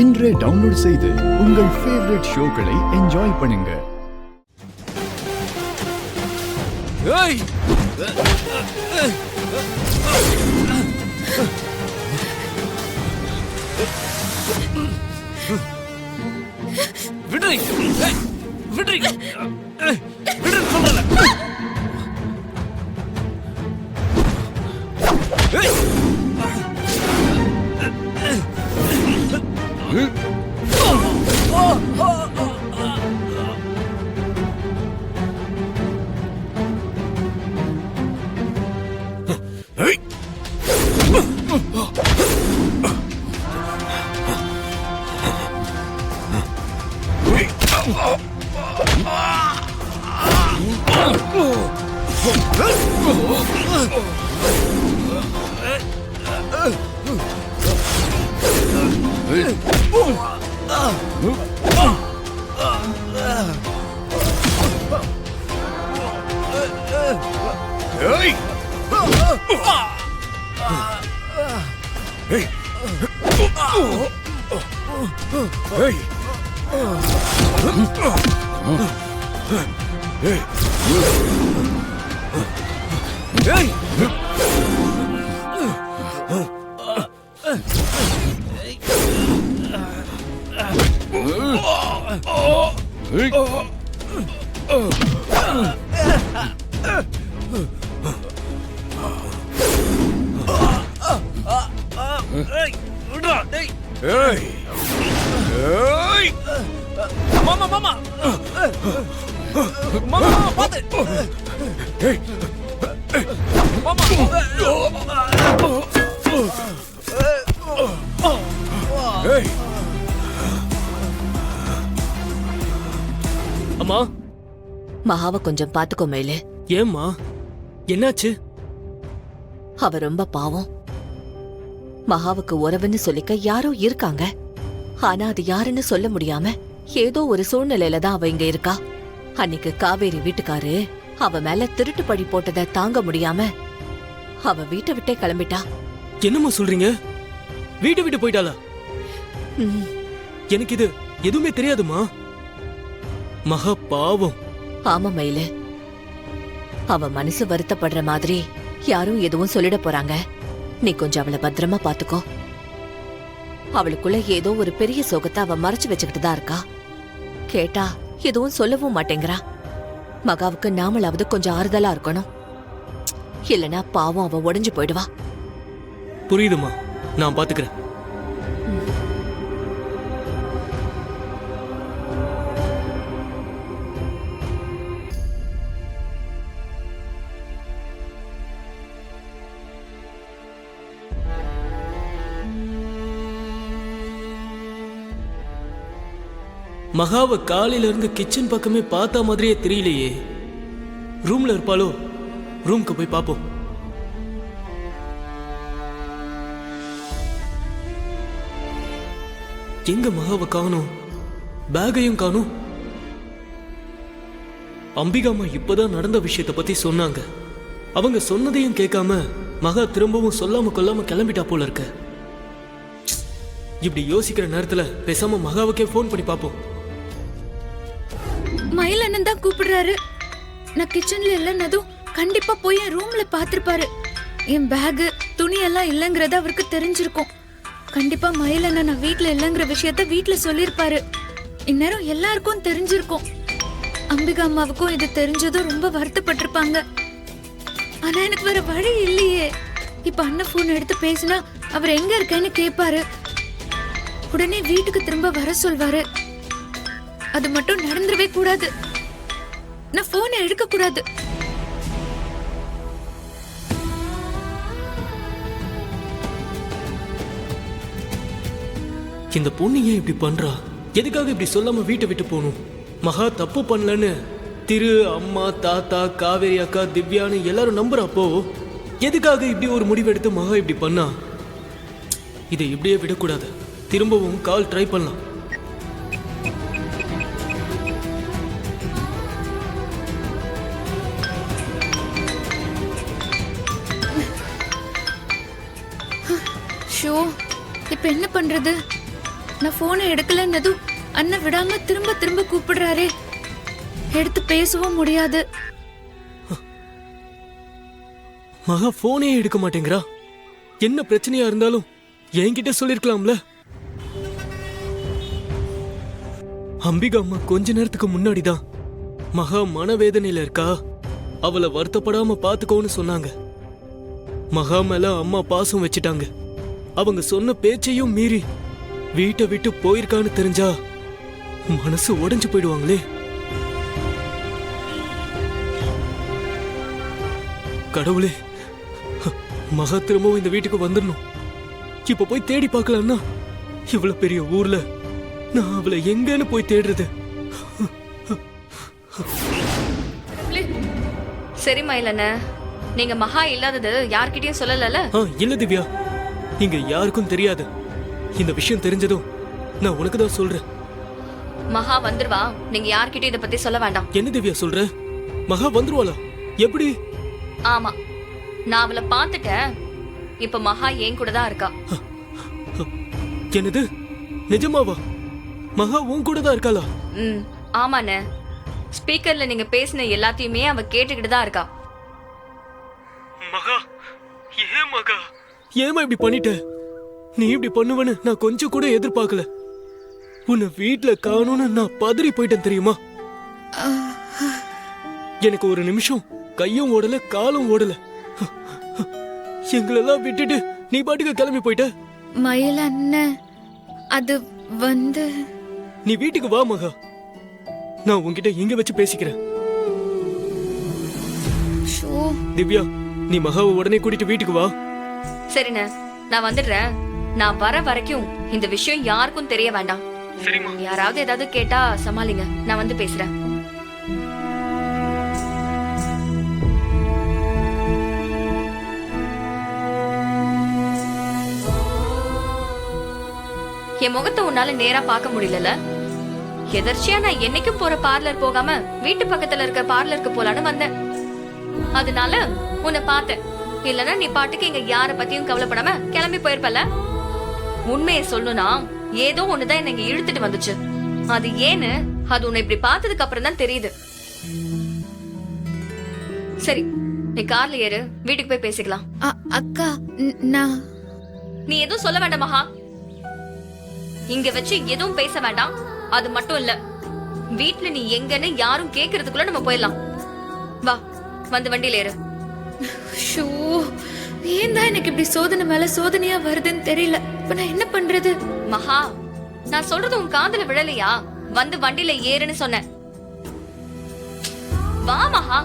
இன்றே டவுன்லோட் செய்து உங்கள் ஃபேவரட் ஷோக்களை என்ஜாய் பண்ணுங்க. ஏய் விடுறீ விடுறீ விடுற சொல்றல மாமா மாமா மாமா பாத்து மாமா அம்மா, மகாவை கொஞ்சம் பாத்துக்கோ மேலு. ஏம்மா என்னாச்சு? அவ ரொம்ப பாவம். மகாவுக்கு உறவுன்னு சொல்லிக்க யாரோ இருக்காங்க. ஆனா அது யாருன்னு சொல்ல முடியாம ஏதோ ஒரு சூழ்நிலையில தான் அவ இங்க இருக்கா. அன்னைக்கு காவேரி வீட்டுக்காரு அவ மேல திருட்டு பழி போட்டத தாங்க முடியாம அவ வீட்டை விட்டே கிளம்பிட்டா. என்னம்மா சொல்றீங்க? வீட்டை விட்டு போயிட்டாளா? ம், எனக்கு இது எதுவுமே தெரியாதுமா. மகா பாவம். ஆமா மயிலு, அவ மனசு வருத்தப்படுற மாதிரி யாரும் எதுவும் சொல்லிட போறாங்க. நீ கொஞ்சம் அவளை பத்திரமா பாத்துக்கோ. அவளுக்குள்ள ஏதோ ஒரு பெரிய சோகத்தை அவ மறைச்சு வச்சுக்கிட்டு தான் இருக்கா. கேட்டா எதுவும் சொல்லவும் மாட்டேங்கிறா. மகாவுக்கு நாமளாவது கொஞ்சம் ஆறுதலா இருக்கணும். இல்லனா பாவம் அவ உடைஞ்சு போயிடுவா. புரியுதுமா, நான் பாத்துக்கிறேன். மகாவை காலையில இருந்து கிச்சன் பக்கமே பார்த்த மாதிரியே தெரியலையே. ரூம்ல இருப்பாளோ? ரூம்க்கு போய் பாப்போம். எங்க மகாவை காணோம்? பேக்கையும் காணோம். அம்பிகாமா இப்பதான் நடந்த விஷயத்தை பத்தி சொன்னாங்க. அவங்க சொன்னதையும் கேட்காம மகா திரும்பவும் சொல்லாம கொல்லாம கிளம்பிட்டா போல இருக்க. இப்படி யோசிக்கிற நேரத்துல பேசாம மகாவுக்கே போன் பண்ணி பாப்போம். மயில் அண்ணன் தான் கூப்பிடுறாரு. நான் கிச்சன்ல இல்லைன்னதும் கண்டிப்பா போய் என் ரூம்ல பாத்திருப்பாரு. என் பேக் துணி எல்லாம் இல்லைங்கிறது அவருக்கு தெரிஞ்சிருக்கும். கண்டிப்பா மயில் அண்ணன் நான் வீட்டுல இல்லைங்கிற விஷயத்த வீட்டுல சொல்லிருப்பாரு. இந்நேரம் எல்லாருக்கும் தெரிஞ்சிருக்கும். அம்பிகா அம்மாவுக்கும் இது தெரிஞ்சதும் ரொம்ப வருத்தப்பட்டிருப்பாங்க. ஆனா எனக்கு வேற வழி இல்லையே. இப்ப அண்ணன் போன் எடுத்து பேசினா அவர் எங்க இருக்கேன்னு கேட்பாரு. உடனே வீட்டுக்கு திரும்ப வர சொல்வாரு. அது மட்டும் நடந்துடவே கூடாது. நான் போனை எடுக்க கூடாது. இந்த பொண்ணு ஏன் இப்படி பண்றா? எதுக்காக இப்படி சொல்லாம வீட்டை விட்டு போகணும்? மகா தப்பு பண்ணலன்னு திரு, அம்மா, தாத்தா, காவேரி அக்கா, திவ்யான்னு எல்லாரும் நம்புறப்போ எதுக்காக இப்படி ஒரு முடிவெடுத்து மகா இப்படி பண்ணா? இதை இப்படியே விடக்கூடாது. திரும்பவும் கால் ட்ரை பண்ணலாம். ஷோ, இப்ப என்ன பண்றது? நான் போனை எடுக்கலன்னதும் அண்ணன் விடாம திரும்ப திரும்ப கூப்பிடுறாரே. எடுத்து பேசவும் முடியாது. மகா போனே எடுக்க மாட்டேங்கிறா. என்ன பிரச்சனையா இருந்தாலும் என்கிட்ட சொல்லிருக்கலாம்ல. அம்பிகா அம்மா கொஞ்ச நேரத்துக்கு முன்னாடிதான் மகா மனவேதனையில இருக்கா, அவளை வருத்தப்படாம பாத்துக்கோன்னு சொன்னாங்க. மகா மேல அம்மா பாசம் வச்சிட்டாங்க. அவங்க சொன்ன பேச்சையும் மீறி வீட்டை விட்டு போயிருக்கான்னு தெரிஞ்சா மனசு உடைஞ்சு போயிடுவாங்களே. கடவுளே, மகா திரும்பவும் இந்த வீட்டுக்கு வந்துடணும். இப்ப போய் தேடி பார்க்கலாம்னா இவ்வளவு பெரிய ஊர்ல நான் அவளை எங்கன்னு போய் தேடுறது? சரி மயிலண்ண, நீங்க மகா இல்லாதது யார்கிட்டயும் சொல்லல. இல்ல திவ்யா, இங்க யாருக்கும் தெரியாது. இந்த விஷயம் தெரிஞ்சதும் நான் உனக்கு தான் சொல்றேன். மகா வந்துருவா, நீங்க யார்கிட்டயும் இத பத்தி சொல்ல வேண்டாம். என்ன திவ்யா சொல்ற? மகா வந்துருவாளா? எப்படி? ஆமா, நான் அவளை பார்த்துட்டேன். இப்ப மகா என் கூட தான் இருக்கா. என்னது, நிஜமாவா? மகா உன் கூட தான் இருக்காளா? ஆமாண்ண, ஸ்பீக்கர்ல நீங்க பேசின எல்லாத்தையுமே அவ கேட்டுக்கிட்டு தான் இருக்கா. மகா, ஏன் மகா, ஏமா இப்படி பண்ணிட்ட? நீ இப்படி பண்ணுவன்னு நான் கொஞ்சம் கூட எதிர்பார்க்கல. உன்னை வீட்டுல காணும்னு நான் பதறி போயிட்டேன் தெரியுமா? எனக்கு ஒரு நிமிஷம் கையும் ஓடல காலும் ஓடல. எங்களெல்லாம் விட்டுட்டு நீ பாட்டுக்கு கிளம்பி போயிட்ட. மயில் அண்ணன் அது வந்து நீ வீட்டுக்கு வா மகா, நான் உன்கிட்ட இங்க வச்சு பேசிக்கிறேன். திவ்யா, நீ மகாவை உடனே கூட்டிட்டு வீட்டுக்கு வா. சரிண்ண, நான் வந்துடுறேன். நான் வர வரைக்கும் இந்த விஷயம் யாருக்கும் தெரிய வேண்டாம். யாராவது ஏதாவது கேட்டா சமாளிங்க, நான் வந்து பேசுறேன். என் முகத்தை உன்னால நேரா பார்க்க முடியல. எதர்ச்சியா நான் என்னைக்கும் போற பார்லர் போகாம வீட்டு பக்கத்துல இருக்க பார்லருக்கு போலான்னு வந்தேன். அதனால உன்னை பார்த்தேன். இல்லனா நீ பாட்டுக்கு இங்க யார பத்தியும் கவலைப்படாம கிளம்பி போயிருப்பல. உண்மையை சொல்லணும்னா ஏதோ ஒண்ணுதான் என்ன இங்க இழுத்துட்டு வந்துச்சு. அது ஏன்னு அது உன்னை இப்படி பார்த்ததுக்கு அப்புறம் தான் தெரியுது. சரி, நீ கார்ல ஏறு, வீட்டுக்கு போய் பேசிக்கலாம். அக்கா, நான் நீ எதுவும் சொல்ல வேண்டாம் மகா. இங்க வச்சு எதுவும் பேச வேண்டாம். அது மட்டும் இல்ல, வீட்டுல நீ எங்கன்னு யாரும் கேக்குறதுக்குள்ள நம்ம போயிடலாம். வா, வந்து வண்டியில ஏறு. ஷோ, ஏன் தான் எனக்கு இப்படி சோதனை மேல சோதனையா வருதுன்னு தெரியல. இப்ப நான் என்ன பண்றது? மகா, நான் சொல்றது உன் காதுல விழலையா? வந்து வண்டியில ஏறுன்னு சொன்னேன். வா மகா.